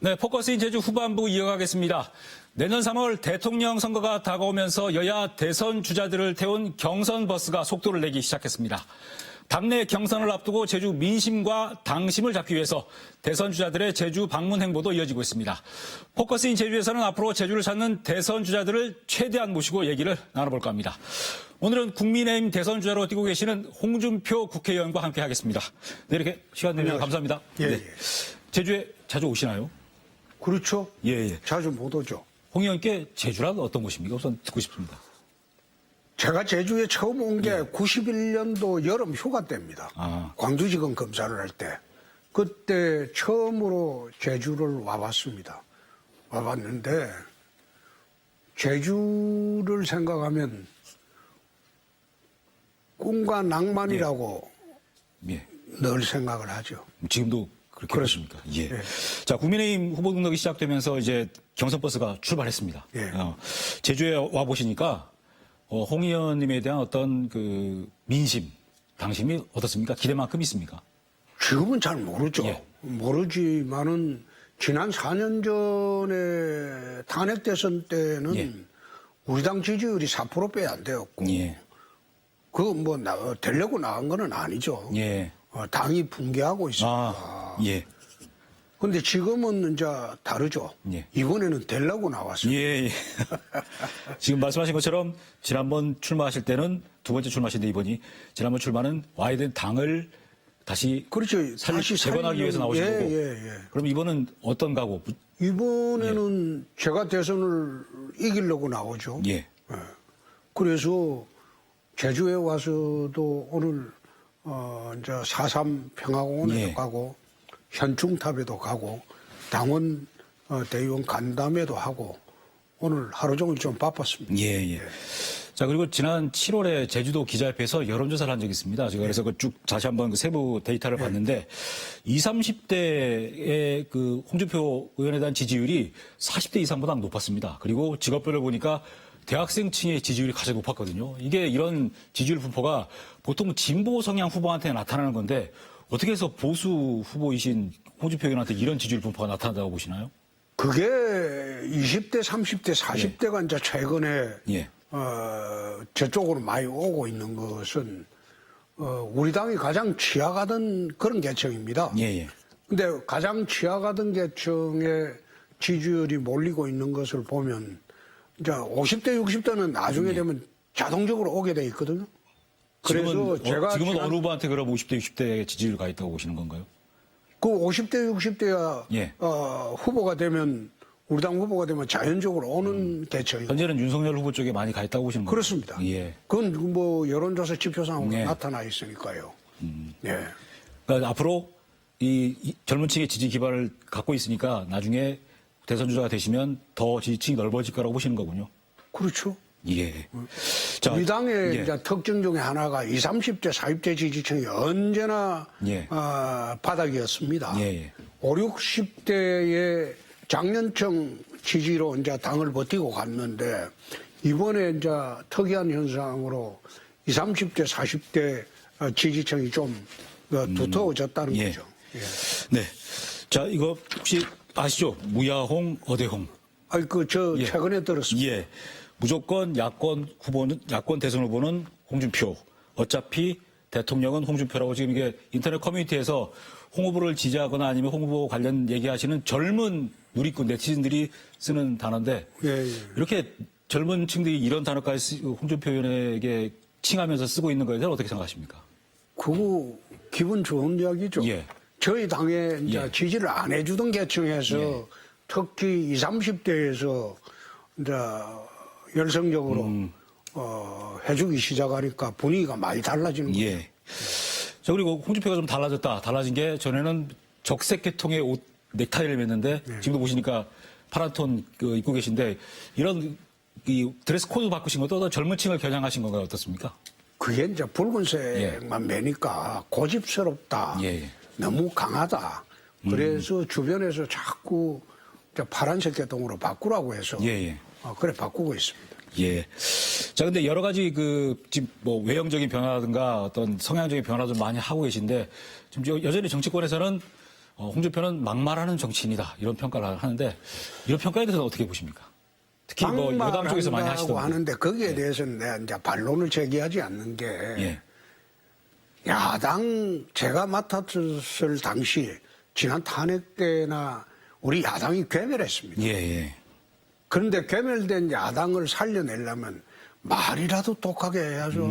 네, 포커스인 제주 후반부 이어가겠습니다. 내년 3월 대통령 선거가 다가오면서 여야 대선 주자들을 태운 경선 버스가 속도를 내기 시작했습니다. 당내 경선을 앞두고 제주 민심과 당심을 잡기 위해서 대선 주자들의 제주 방문 행보도 이어지고 있습니다. 포커스인 제주에서는 앞으로 제주를 찾는 대선 주자들을 최대한 모시고 얘기를 나눠볼까 합니다. 오늘은 국민의힘 대선 주자로 뛰고 계시는 홍준표 국회의원과 함께 하겠습니다. 네, 이렇게 시간 내주셔서 감사합니다. 예, 네. 제주에 자주 오시나요? 그렇죠. 예. 자주 못 오죠. 홍 의원께 제주란 어떤 곳입니까? 우선 듣고 싶습니다. 제가 제주에 처음 온 게 91년도 여름 휴가 때입니다. 광주지검 검사를 할 때. 그때 처음으로 제주를 와봤습니다. 와봤는데 제주를 생각하면 꿈과 낭만이라고 늘 생각을 하죠. 지금도 그렇게 그렇습니다. 예. 자, 국민의힘 후보 등록이 시작되면서 이제 경선버스가 출발했습니다. 예. 제주에 와 보시니까 홍 의원님에 대한 어떤 그 민심, 당심이 어떻습니까? 기대만큼 있습니까? 지금은 잘 모르죠. 예. 모르지만은 지난 4년 전에 탄핵 대선 때는 우리 당 지지율이 4%빼 안 되었고 그거 뭐 되려고 나간 거는 아니죠. 당이 붕괴하고 있습니다. 근데 지금은 이제 다르죠. 이번에는 되려고 나왔습니다. 지금 말씀하신 것처럼 지난번 출마하실 때는 두 번째 출마하신데 이번이 지난번 출마는 와야 된 당을 다시 다시 재건하기 위해서 나오신 거고. 그럼 이번은 어떤 각오? 이번에는 제가 대선을 이기려고 나오죠. 그래서 제주에 와서도 오늘 이제 4.3 평화공원에도 가고 현충탑에도 가고 당원 대의원 간담회도 하고 오늘 하루 종일 좀 바빴습니다. 자, 그리고 지난 7월에 제주도 기자협회에서 여론조사를 한 적이 있습니다. 제가 그래서 쭉 다시 한번 그 세부 데이터를 봤는데 20, 30대의 그 홍준표 의원에 대한 지지율이 40대 이상보다 높았습니다. 그리고 직업별로 보니까 대학생층의 지지율이 가장 높았거든요. 이게 이런 지지율 분포가 보통 진보 성향 후보한테 나타나는 건데 어떻게 해서 보수 후보이신 홍준표 의원한테 이런 지지율 분포가 나타난다고 보시나요? 그게 20대, 30대, 40대가 이제 최근에 저쪽으로 많이 오고 있는 것은 우리 당이 가장 취약하던 그런 계층입니다. 근데 가장 취약하던 계층의 지지율이 몰리고 있는 것을 보면 이제 50대, 60대는 나중에 되면 자동적으로 오게 돼 있거든요. 그래서 지금은 어느 후보한테 그럼 50대, 60대의 지지율 가 있다고 보시는 건가요? 그 50대, 60대가 후보가 되면 우리 당 후보가 되면 자연적으로 오는 계층이에요. 현재는 윤석열 후보 쪽에 많이 가 있다고 보시는 거예요? 그렇습니다. 그건 뭐 여론조사 지표상으로 나타나 있으니까요. 그러니까 앞으로 이 젊은 층의 지지 기반을 갖고 있으니까 나중에 대선 주자가 되시면 더 지지층이 넓어질 거라고 보시는 거군요. 그렇죠. 자, 우리 당의 이제 특징 중에 하나가 20, 30대, 40대 지지층이 언제나 바닥이었습니다. 5, 60대의 장년층 지지로 이제 당을 버티고 갔는데 이번에 이제 특이한 현상으로 20, 30대, 40대 지지층이 좀 두터워졌다는 거죠. 자, 이거 혹시 아시죠? 무야홍, 어대홍. 최근에 들었습니다. 무조건 야권 대선 후보는 홍준표. 어차피 대통령은 홍준표라고 지금 이게 인터넷 커뮤니티에서 홍 후보를 지지하거나 아니면 홍 후보 관련 얘기하시는 젊은 누리꾼 네티즌들이 쓰는 단어인데 이렇게 젊은 층들이 이런 단어까지 홍준표 의원에게 칭하면서 쓰고 있는 거에 대해서 어떻게 생각하십니까? 그거 기분 좋은 이야기죠. 저희 당에 이제 지지를 안 해주던 계층에서 특히 20, 30대에서 이제 열성적으로 해주기 시작하니까 분위기가 많이 달라지는 거죠. 자, 그리고 홍준표가 좀 달라졌다. 달라진 게 전에는 적색 계통의 옷 넥타이를 맸는데 지금도 보시니까 파란 톤 입고 계신데 이런 이 드레스 코드 바꾸신 것도 더 젊은 층을 겨냥하신 건가요? 어떻습니까? 그게 이제 붉은색만 매니까 고집스럽다. 너무 강하다. 그래서 주변에서 자꾸 파란색 계통으로 바꾸라고 해서 그래 바꾸고 있습니다. 자, 근데 여러 가지 지금 뭐 외형적인 변화라든가 어떤 성향적인 변화도 많이 하고 계신데 지금 여전히 정치권에서는 홍준표는 막말하는 정치인이다 이런 평가를 하는데 이런 평가에 대해서 어떻게 보십니까? 특히 뭐 여당 쪽에서 많이 하시던데. 하는데 거기에 대해서는 내가 이제 반론을 제기하지 않는 게 예. 야당 제가 맡았을 당시 지난 탄핵 때나 우리 야당이 괴멸했습니다. 예, 예. 그런데 괴멸된 야당을 살려내려면 말이라도 똑하게 해야죠.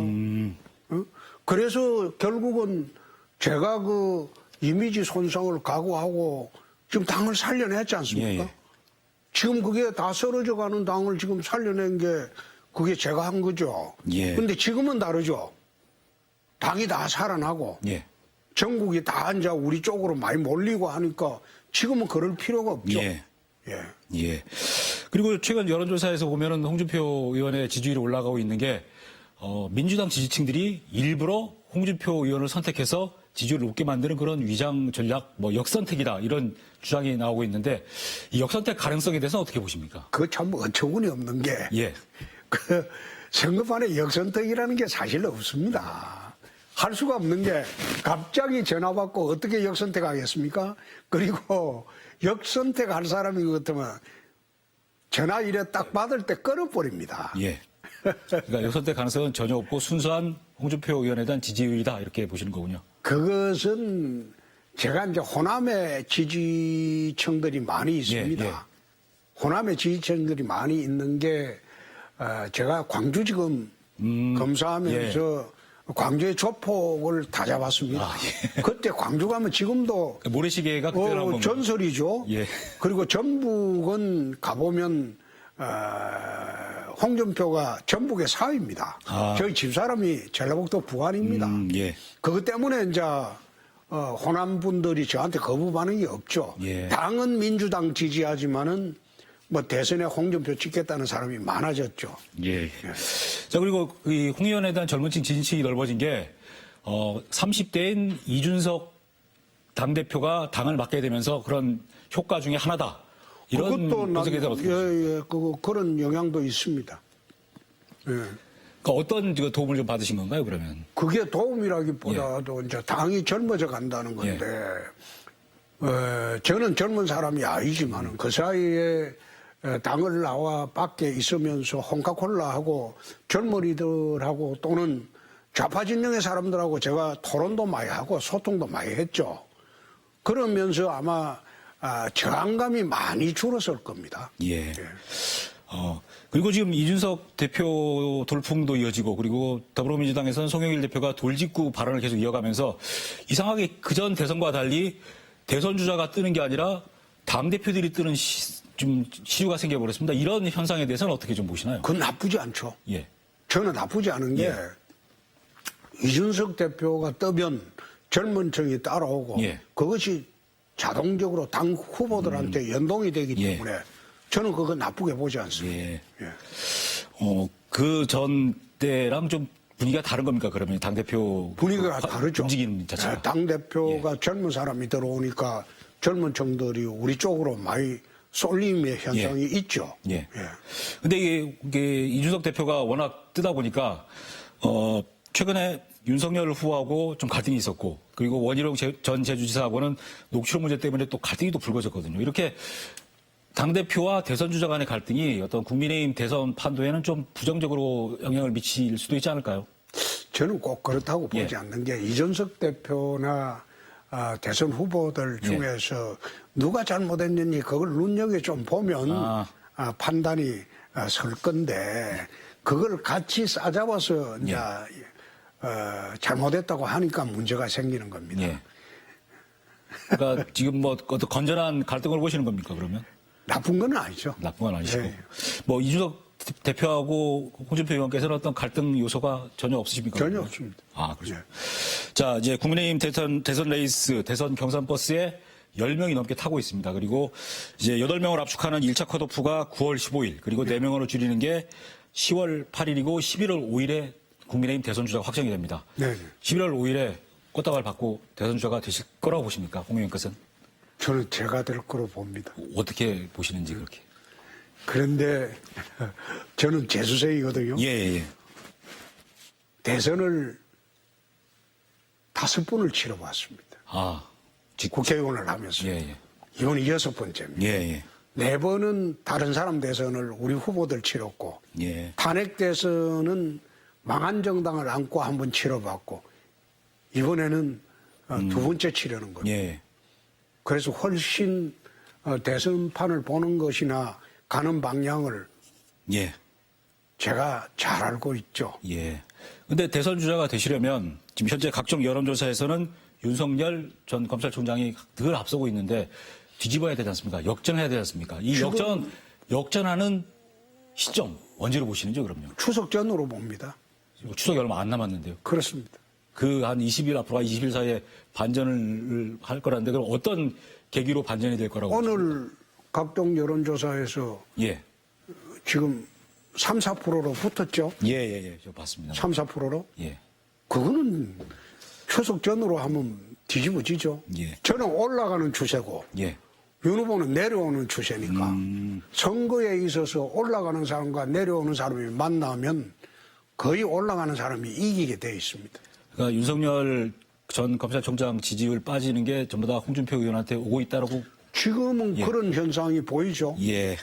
어? 그래서 결국은 제가 그 이미지 손상을 각오하고 지금 당을 살려냈지 않습니까? 예, 예. 지금 그게 다 쓰러져 가는 당을 지금 살려낸 게 그게 제가 한 거죠. 예. 근데 지금은 다르죠. 당이 다 살아나고 예. 전국이 다 이제 우리 쪽으로 많이 몰리고 하니까 지금은 그럴 필요가 없죠. 예. 예. 예. 그리고 최근 여론조사에서 보면은 홍준표 의원의 지지율이 올라가고 있는 게, 민주당 지지층들이 일부러 홍준표 의원을 선택해서 지지율을 높게 만드는 그런 위장 전략, 뭐 역선택이다 이런 주장이 나오고 있는데 이 역선택 가능성에 대해서는 어떻게 보십니까? 그 참 어처구니 없는 게 예. 그 선거판에 역선택이라는 게 사실 없습니다. 할 수가 없는 게 갑자기 전화 받고 어떻게 역선택하겠습니까? 그리고 역선택할 사람이 같으면 전화 이래 딱 받을 때 끊어버립니다. 예. 그러니까 역선택 가능성은 전혀 없고 순수한 홍준표 의원에 대한 지지율이다 이렇게 보시는 거군요. 그것은 제가 이제 호남의 지지층들이 많이 있습니다. 예, 예. 호남의 지지층들이 많이 있는 게 제가 광주지검 검사하면서 광주의 조폭을 다 잡았습니다. 아, 예. 그때 광주 가면 지금도 모래시계가 그때 나온 건가요? 전설이죠. 예. 그리고 전북은 가보면 홍준표가 전북의 사위입니다. 아. 저희 집사람이 전라북도 부안입니다. 예. 그것 때문에 이제 호남 분들이 저한테 거부 반응이 없죠. 예. 당은 민주당 지지하지만은 뭐 대선에 홍준표 찍겠다는 사람이 많아졌죠. 예. 자, 그리고 이 홍 의원에 대한 젊은층 지지층이 넓어진 게, 30대인 이준석 당대표가 당을 맡게 되면서 그런 효과 중에 하나다. 이런 분석에 대해서 어떻게 보십니까? 그런 영향도 있습니다. 예. 그러니까 어떤 도움을 좀 받으신 건가요, 그러면? 그게 도움이라기보다도 이제 당이 젊어져 간다는 건데, 저는 젊은 사람이 아니지만은 그 사이에 당을 나와 밖에 있으면서 홍카콜라하고 젊은이들하고 또는 좌파 진영의 사람들하고 제가 토론도 많이 하고 소통도 많이 했죠. 그러면서 아마 저항감이 많이 줄었을 겁니다. 예. 그리고 지금 이준석 대표 돌풍도 이어지고 그리고 더불어민주당에서는 송영길 대표가 돌직구 발언을 계속 이어가면서 이상하게 그전 대선과 달리 대선 주자가 뜨는 게 아니라 당대표들이 뜨는 좀 시류가 생겨버렸습니다. 이런 현상에 대해서는 어떻게 좀 보시나요? 그건 나쁘지 않죠. 예. 저는 나쁘지 않은 게 이준석 대표가 뜨면 젊은 층이 따라오고 그것이 자동적으로 당 후보들한테 연동이 되기 때문에 저는 그거 나쁘게 보지 않습니다. 그 전 때랑 좀 분위기가 다른 겁니까? 그러면 당대표 분위기가 다르죠. 움직이는 자체가. 당대표가 젊은 사람이 들어오니까 젊은 층들이 우리 쪽으로 많이 쏠림의 현상이 있죠. 예. 근데 이게 이준석 대표가 워낙 뜨다 보니까 최근에 윤석열 후보하고 좀 갈등이 있었고 그리고 원희룡 전 제주지사하고는 녹취록 문제 때문에 또 갈등이 또 불거졌거든요. 이렇게 당대표와 대선 주자 간의 갈등이 어떤 국민의힘 대선 판도에는 좀 부정적으로 영향을 미칠 수도 있지 않을까요? 저는 꼭 그렇다고 보지 않는 게 이준석 대표나 대선 후보들 중에서 누가 잘못했는지 그걸 눈여겨 좀 보면 판단이 설 건데 그걸 같이 싸잡아서 이제 잘못했다고 하니까 문제가 생기는 겁니다. 그러니까 지금 뭐 어떤 건전한 갈등을 보시는 겁니까 그러면? 나쁜 건 아니죠. 나쁜 건 아니시고. 뭐 이준석 대표하고 홍준표 의원께서는 어떤 갈등 요소가 전혀 없으십니까? 전혀 없습니다. 아, 그렇죠. 자, 이제 국민의힘 대선 레이스, 대선 경선 버스에 10명이 넘게 타고 있습니다. 그리고 이제 8명을 압축하는 1차 컷오프가 9월 15일, 그리고 4명으로 줄이는 게 10월 8일이고 11월 5일에 국민의힘 대선 주자가 확정이 됩니다. 11월 5일에 꽃다발 받고 대선 주자가 되실 거라고 보십니까? 홍 의원께서는? 저는 제가 될 거로 봅니다. 어떻게 보시는지 그렇게. 그런데 저는 재수생이거든요. 대선을 5번을 치러봤습니다. 국회의원을 하면서 예, 예. 이번이 6번째입니다. 예, 예. 4번은 다른 사람 대선을 우리 후보들 치렀고 예. 탄핵 대선은 망한 정당을 안고 한번 치러봤고 이번에는 2번째 치르는 거예요. 예. 그래서 훨씬 대선판을 보는 것이나 가는 방향을 예. 제가 잘 알고 있죠. 예. 근데 대선 주자가 되시려면 지금 현재 각종 여론조사에서는 윤석열 전 검찰총장이 늘 앞서고 있는데 뒤집어야 되지 않습니까? 역전해야 되지 않습니까? 이 역전하는 시점 언제로 보시는지 그럼요? 추석 전으로 봅니다. 추석이 얼마 안 남았는데요. 그렇습니다. 그 한 20일 앞으로 20일 사이에 반전을 할 거라는데 그럼 어떤 계기로 반전이 될 거라고 오늘 각종 여론조사에서 예. 지금 3, 4%로 붙었죠. 예. 저 봤습니다. 3, 4%로. 예. 그거는 추석 전으로 하면 뒤집어지죠. 예. 저는 올라가는 추세고 예. 윤 후보는 내려오는 추세니까 선거에 있어서 올라가는 사람과 내려오는 사람이 만나면 거의 올라가는 사람이 이기게 돼 있습니다. 그러니까 윤석열 전 검찰총장 지지율 빠지는 게 전부 다 홍준표 의원한테 오고 있다라고. 지금은 그런 현상이 보이죠. 예. 예.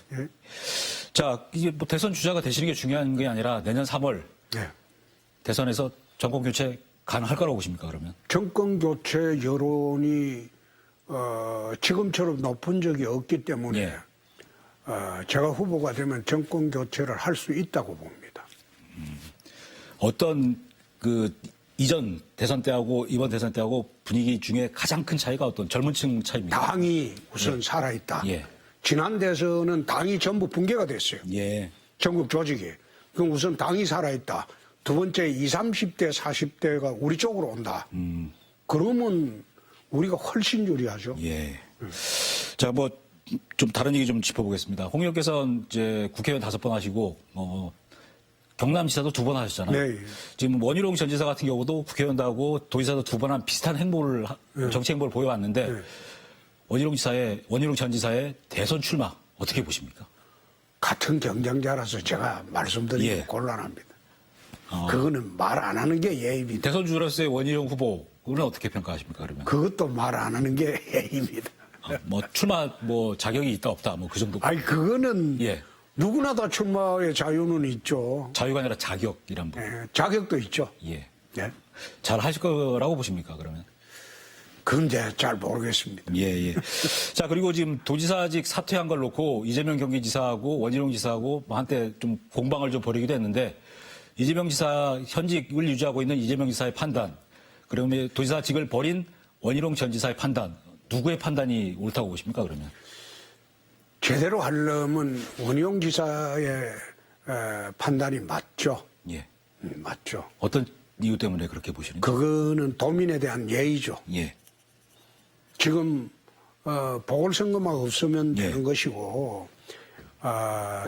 자, 이게 뭐 대선 주자가 되시는 게 중요한 게 아니라 내년 3월 예. 대선에서 정권 교체 가능할 거라고 보십니까, 그러면? 정권 교체 여론이 지금처럼 높은 적이 없기 때문에 예. 제가 후보가 되면 정권 교체를 할 수 있다고 봅니다. 어떤 그 이전 대선 때하고 이번 대선 때하고 분위기 중에 가장 큰 차이가 어떤 젊은 층 차이입니까? 당이 우선 살아있다. 예. 지난 대선은 당이 전부 붕괴가 됐어요. 예. 전국 조직이. 그럼 우선 당이 살아있다. 두 번째 20, 30대, 40대가 우리 쪽으로 온다. 그러면 우리가 훨씬 유리하죠. 예. 자, 뭐 좀 다른 얘기 좀 짚어보겠습니다. 홍 의원께서는 이제 국회의원 5번 하시고 경남지사도 2번 하셨잖아요. 네. 지금 원희룡 전 지사 같은 경우도 국회의원도 하고 도지사도 2번 한 비슷한 행보를 정치 행보를 보여왔는데 네. 원희룡 전 지사의 대선 출마 어떻게 보십니까? 같은 경쟁자라서 제가 말씀드리기 예. 곤란합니다. 그거는 말 안 하는 게 예의입니다. 대선 주자로서의 원희룡 후보는 어떻게 평가하십니까, 그러면? 그것도 말 안 하는 게 예의입니다. 뭐 출마 뭐 자격이 있다 없다 뭐 그 정도. 아니 그거는 예. 누구나 다 출마의 자유는 있죠. 자유가 아니라 자격이란 부 예, 자격도 있죠. 예. 예. 잘 하실 거라고 보십니까, 그러면? 그건 이제 잘 모르겠습니다. 예. 자, 그리고 지금 도지사직 사퇴한 걸 놓고 이재명 경기지사하고 원희룡 지사하고 뭐 한때 좀 공방을 좀 벌이기도 했는데 이재명 지사 현직을 유지하고 있는 이재명 지사의 판단, 그러면 도지사직을 버린 원희룡 전 지사의 판단, 누구의 판단이 옳다고 보십니까, 그러면? 제대로 하려면 원희룡 지사의 판단이 맞죠. 예. 맞죠. 어떤 이유 때문에 그렇게 보시는지? 그거는 도민에 대한 예의죠. 예. 지금 보궐선거만 없으면 예. 되는 것이고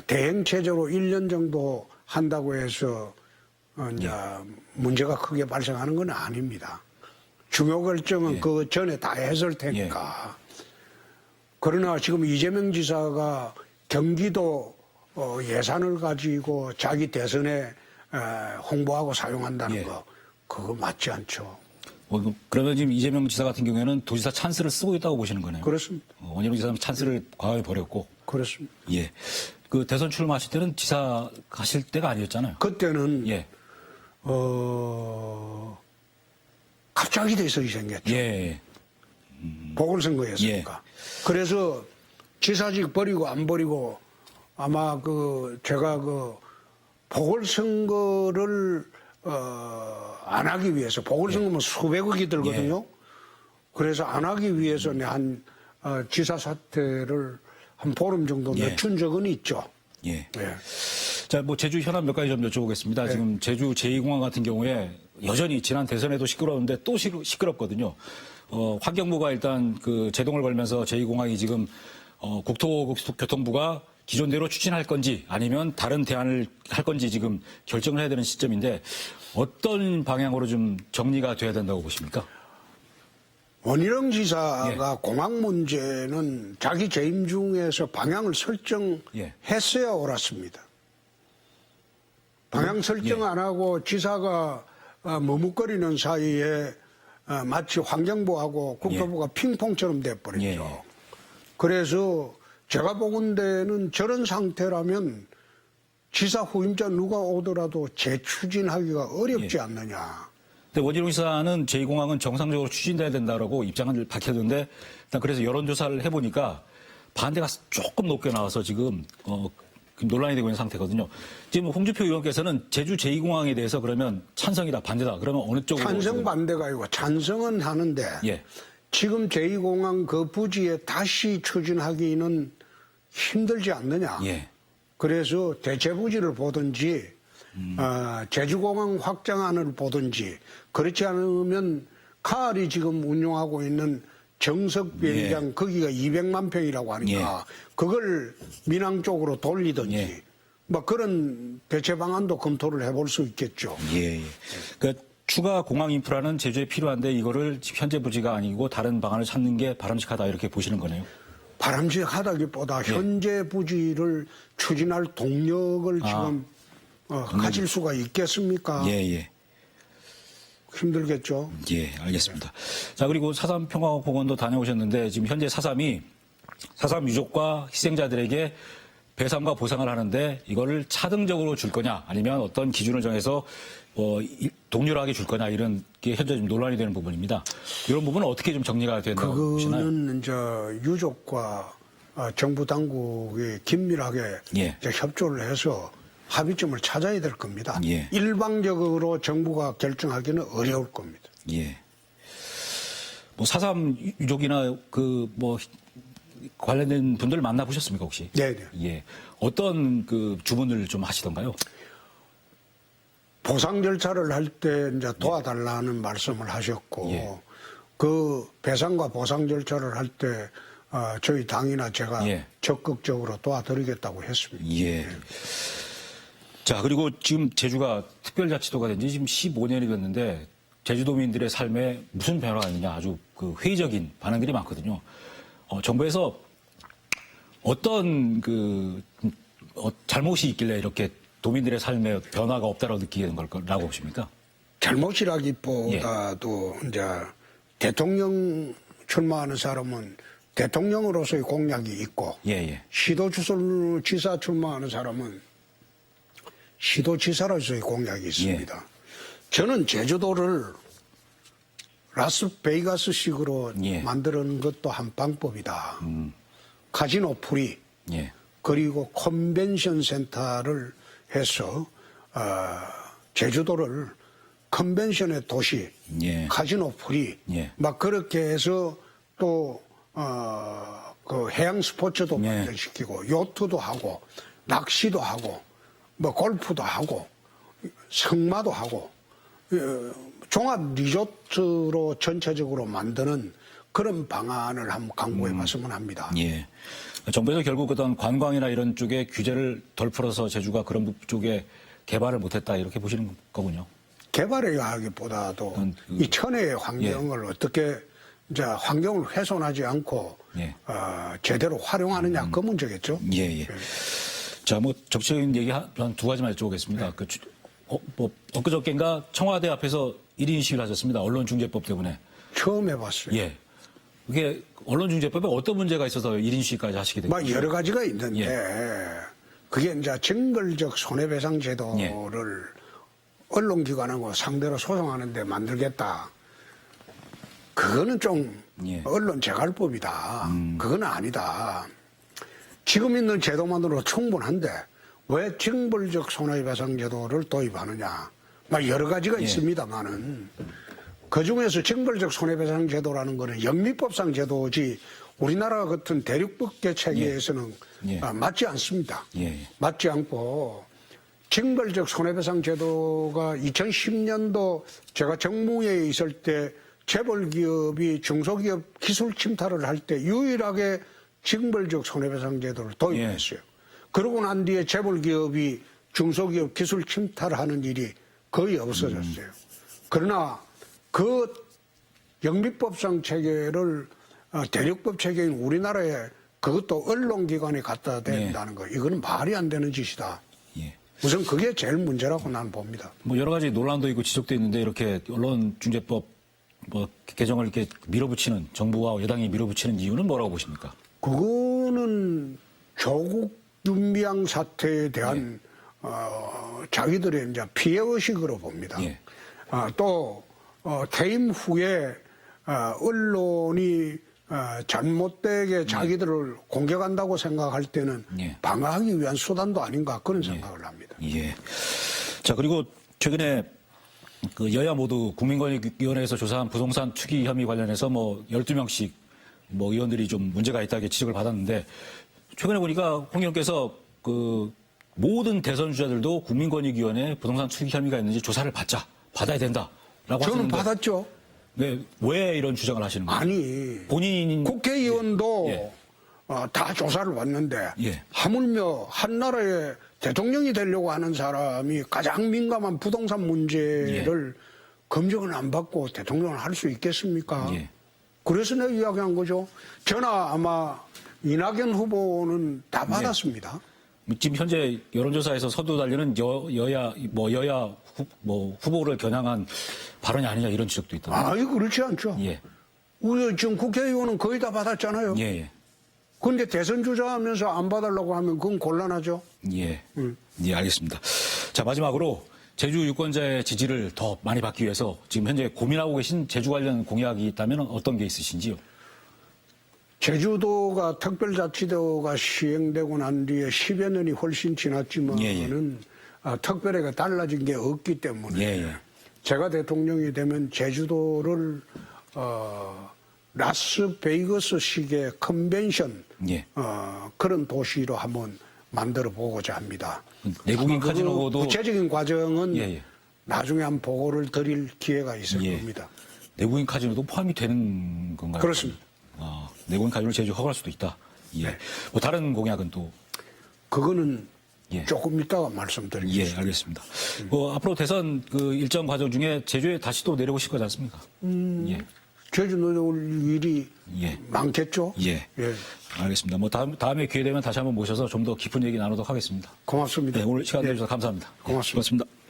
대행체제로 1년 정도 한다고 해서 이제 문제가 크게 발생하는 건 아닙니다. 중요 결정은 예. 그 전에 다 했을 테니까. 그러나 지금 이재명 지사가 경기도 예산을 가지고 자기 대선에 홍보하고 사용한다는 예. 거 그거 맞지 않죠. 그러면 지금 이재명 지사 같은 경우에는 도지사 찬스를 쓰고 있다고 보시는 거네요. 그렇습니다. 원희룡 지사는 찬스를 과감히 버렸고. 그렇습니다. 예. 그 대선 출마하실 때는 지사 가실 때가 아니었잖아요. 그때는 예. 갑자기 대선이 생겼죠. 예. 보궐선거였으니까. 그래서 지사직 버리고 안 버리고 아마 제가 보궐선거를 안 하기 위해서 보궐선거면 수백억이 들거든요. 그래서 안 하기 위해서 지사 사퇴를 한 보름 정도 늦춘 적은 있죠. 예. 예. 자, 뭐 제주 현안 몇 가지 좀 여쭤보겠습니다. 지금 제주 제2공항 같은 경우에 여전히 지난 대선에도 시끄러웠는데 또 시끄럽거든요. 환경부가 일단 그 제동을 걸면서 제2공항이 지금 국토교통부가 기존대로 추진할 건지 아니면 다른 대안을 할 건지 지금 결정을 해야 되는 시점인데 어떤 방향으로 좀 정리가 돼야 된다고 보십니까? 원희룡 지사가 공항 문제는 자기 재임 중에서 방향을 설정했어야 옳았습니다. 방향 설정 안 하고 지사가 머뭇거리는 사이에 마치 환경부하고 국토부가 핑퐁처럼 돼버렸죠. 예. 그래서 제가 보건대는 저런 상태라면 지사 후임자 누가 오더라도 재추진하기가 어렵지 않느냐. 근데 원희룡 지사는 제2공항은 정상적으로 추진돼야 된다라고 입장을 밝혔는데 일단 그래서 여론조사를 해보니까 반대가 조금 높게 나와서 지금 논란이 되고 있는 상태거든요. 지금 홍준표 의원께서는 제주 제2공항에 대해서 그러면 찬성이다 반대다 그러면 어느 쪽으로? 찬성 반대가 아니고 찬성은 하는데 예. 지금 제2공항 그 부지에 다시 추진하기는 힘들지 않느냐. 예. 그래서 대체 부지를 보든지 제주공항 확장안을 보든지 그렇지 않으면 카알이 지금 운영하고 있는 정석 비행장 거기가 200만 평이라고 하니까 그걸 민항 쪽으로 돌리든지 뭐 그런 대체 방안도 검토를 해볼 수 있겠죠. 예. 그 추가 공항 인프라는 제주에 필요한데 이거를 현재 부지가 아니고 다른 방안을 찾는 게 바람직하다 이렇게 보시는 거네요. 바람직하다기보다 현재 부지를 추진할 동력을 지금 가질 수가 있겠습니까? 예. 힘들겠죠. 예, 알겠습니다. 자, 그리고 4.3 평화공원도 다녀오셨는데 지금 현재 4.3 유족과 희생자들에게 배상과 보상을 하는데 이거를 차등적으로 줄 거냐 아니면 어떤 기준을 정해서 동일하게 줄 거냐 이런 게 현재 좀 논란이 되는 부분입니다. 이런 부분은 어떻게 좀 정리가 된다고 보시나요? 그거는 이제 유족과 정부 당국이 긴밀하게 이제 협조를 해서 합의점을 찾아야 될 겁니다. 일방적으로 정부가 결정하기는 어려울 겁니다. 예. 뭐 4.3 유족이나 관련된 분들 만나보셨습니까 혹시? 네. 예. 어떤 주문을 좀 하시던가요? 보상 절차를 할 때 이제 도와달라는 말씀을 하셨고 그 배상과 보상 절차를 할 때 저희 당이나 제가 적극적으로 도와드리겠다고 했습니다. 예. 자, 그리고 지금 제주가 특별자치도가 된 지 지금 15년이 됐는데 제주도민들의 삶에 무슨 변화가 있느냐 아주 회의적인 반응들이 많거든요. 정부에서 어떤 잘못이 있길래 이렇게 도민들의 삶에 변화가 없다고 느끼는 걸라고 보십니까? 잘못이라기보다도 이제 대통령 출마하는 사람은 대통령으로서의 공약이 있고 시도지사 출마하는 사람은 시도지사로서의 공약이 있습니다. 저는 제주도를 라스베이거스식으로 만드는 것도 한 방법이다. 카지노 프리 그리고 컨벤션 센터를 해서 제주도를 컨벤션의 도시, 카지노 프리 막 그렇게 해서 또 그 해양 스포츠도 발전시키고 요트도 하고 낚시도 하고 뭐 골프도 하고 승마도 하고 종합 리조트로 전체적으로 만드는 그런 방안을 한번 강구해 봤으면 합니다. 예. 정부에서 결국 어떤 관광이나 이런 쪽에 규제를 덜 풀어서 제주가 그런 쪽에 개발을 못했다 이렇게 보시는 거군요. 개발해야 하기보다도 이 천혜의 환경을 어떻게 이제 환경을 훼손하지 않고 제대로 활용하느냐 그 문제겠죠. 예. 자, 뭐 정치적인 얘기 한 두 가지만 여쭤보겠습니다. 엊그저께인가 청와대 앞에서 1인 시위를 하셨습니다. 언론중재법 때문에. 처음 해봤어요. 예. 그게 언론중재법에 어떤 문제가 있어서 1인 시위까지 하시게 된 거죠? 여러 가지가 있는데 그게 이제 징벌적 손해배상 제도를 언론기관하고 상대로 소송하는데 만들겠다. 그거는 좀 언론 재갈법이다. 그건 아니다. 지금 있는 제도만으로 충분한데 왜 징벌적 손해배상 제도를 도입하느냐. 여러 가지가 있습니다만은 그중에서 징벌적 손해배상 제도라는 거는 영미법상 제도지 우리나라 같은 대륙법계 체계에서는 맞지 않습니다. 맞지 않고 징벌적 손해배상 제도가 2010년도 제가 정무회에 있을 때 재벌기업이 중소기업 기술 침탈을 할 때 유일하게 징벌적 손해배상 제도를 도입했어요. 그러고 난 뒤에 재벌기업이 중소기업 기술 침탈을 하는 일이 거의 없어졌어요. 그러나 그 영미법상 체계를 대륙법 체계인 우리나라에 그것도 언론기관에 갖다 댄다는 거 이거는 말이 안 되는 짓이다. 우선 그게 제일 문제라고 나는 봅니다. 뭐 여러 가지 논란도 있고 지적도 있는데 이렇게 언론중재법 뭐 개정을 이렇게 밀어붙이는 정부와 여당이 밀어붙이는 이유는 뭐라고 보십니까? 그거는 조국 윤미향 사태에 대한 자기들의 이제 피해 의식으로 봅니다. 예. 또 퇴임 후에 언론이 잘못되게 자기들을 공격한다고 생각할 때는 예. 방어하기 위한 수단도 아닌가 그런 생각을 합니다. 예. 자, 그리고 최근에 그 여야 모두 국민권익위원회에서 조사한 부동산 투기 혐의 관련해서 뭐 12명씩 뭐 의원들이 좀 문제가 있다고 지적을 받았는데 최근에 보니까 홍 의원께서 그 모든 대선 주자들도 국민권익위원회 부동산 투기 혐의가 있는지 조사를 받아야 된다라고 저는 하시는데 받았죠. 네, 왜 이런 주장을 하시는 거예요? 아니 본인 국회의원도 예. 다 조사를 받는데 예. 하물며 한 나라의 대통령이 되려고 하는 사람이 가장 민감한 부동산 문제를 검증을 안 받고 대통령을 할 수 있겠습니까? 예. 그래서 내가 이야기한 거죠. 저나 아마 이낙연 후보는 다 받았습니다. 지금 현재 여론조사에서 서두 달리는 여야 후보를 겨냥한 발언이 아니냐 이런 지적도 있던데. 아니 그렇지 않죠. 예. 우리 지금 국회의원은 거의 다 받았잖아요. 예, 예. 그런데 대선 주자하면서 안 받으려고 하면 그건 곤란하죠. 예. 예, 알겠습니다. 자, 마지막으로 제주 유권자의 지지를 더 많이 받기 위해서 지금 현재 고민하고 계신 제주 관련 공약이 있다면 어떤 게 있으신지요? 제주도가 특별자치도가 시행되고 난 뒤에 10여 년이 훨씬 지났지만은 예, 특별하게 달라진 게 없기 때문에 예, 예. 제가 대통령이 되면 제주도를 라스베이거스식의 컨벤션 예. 그런 도시로 한번 만들어 보고자 합니다. 내국인 아마 그 카지노도 구체적인 과정은 예, 예. 나중에 한 보고를 드릴 기회가 있을 예. 겁니다. 내국인 카지노도 포함이 되는 건가요? 그렇습니다. 내국인 카지노를 제주 허가할 수도 있다. 예. 네. 뭐 다른 공약은 또 그거는 예. 조금 이따가 예, 말씀드리겠습니다. 알겠습니다. 앞으로 대선 그 일정 과정 중에 제주에 다시 또 내려오실 거지 않습니까? 예. 제주 내려올 일이 예. 많겠죠? 예. 알겠습니다. 뭐 다음에 기회 되면 다시 한번 모셔서 좀 더 깊은 얘기 나누도록 하겠습니다. 고맙습니다. 네, 오늘 시간 예. 내주셔서 감사합니다. 고맙습니다. 고맙습니다.